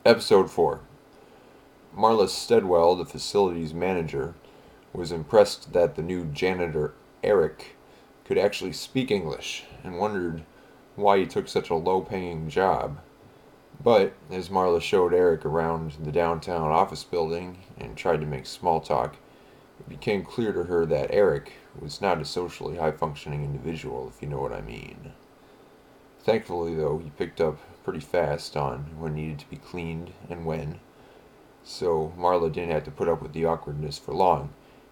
Episode 4. Marla Steadwell, the facility's manager, was impressed that the new janitor, Eric, could actually speak English and wondered why he took such a low-paying job. But as Marla showed Eric around the downtown office building and tried to make small talk, it became clear to her that Eric was not a socially high-functioning individual, if you know what I mean. Thankfully, though, he picked up pretty fast on what needed to be cleaned and when, so Marla didn't have to put up with the awkwardness for long,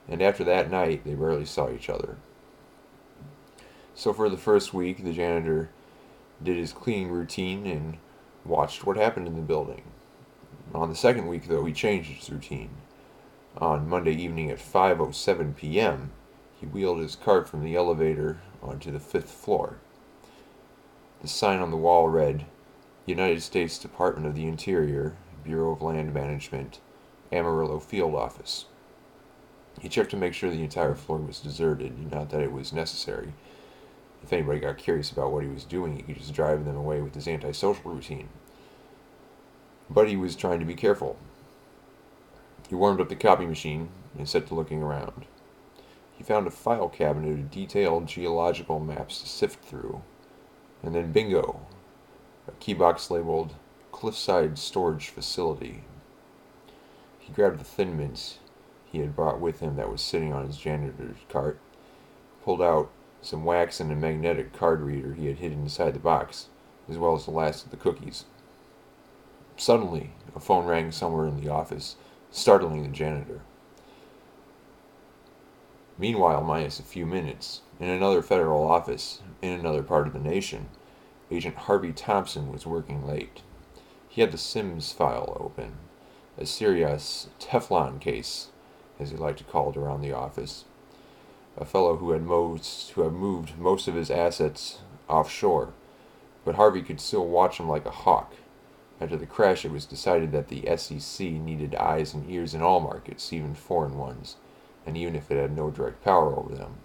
and after that night they rarely saw each other. So for the first week, the janitor did his cleaning routine and watched what happened in the building. On the second week, though, he changed his routine. On Monday evening at 5:07 p.m., he wheeled his cart from the elevator onto the 5th floor. The sign on the wall read, United States Department of the Interior, Bureau of Land Management, Amarillo Field Office. He checked to make sure the entire floor was deserted, not that it was necessary. If anybody got curious about what he was doing, he could just drive them away with his antisocial routine. But he was trying to be careful. He warmed up the copy machine and set to looking around. He found a file cabinet of detailed geological maps to sift through. And then bingo! A key box labeled Cliffside Storage Facility. He grabbed the Thin Mints he had brought with him that was sitting on his janitor's cart, pulled out some wax and a magnetic card reader he had hidden inside the box, as well as the last of the cookies. Suddenly, a phone rang somewhere in the office, startling the janitor. Meanwhile, minus a few minutes, in another federal office, in another part of the nation, Agent Harvey Thompson was working late. He had the Sims file open, a serious Teflon case, as he liked to call it around the office. A fellow who had moved most of his assets offshore, but Harvey could still watch him like a hawk. After the crash, it was decided that the SEC needed eyes and ears in all markets, even foreign ones, and even if it had no direct power over them.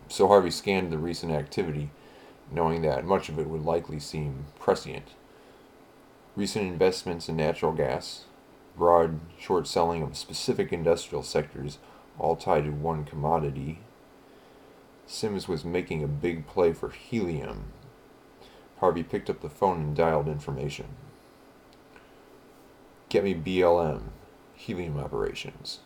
So Harvey scanned the recent activity, knowing that much of it would likely seem prescient. Recent investments in natural gas, broad short selling of specific industrial sectors, all tied to one commodity. Sims was making a big play for helium. Harvey picked up the phone and dialed information. Get me BLM, helium operations.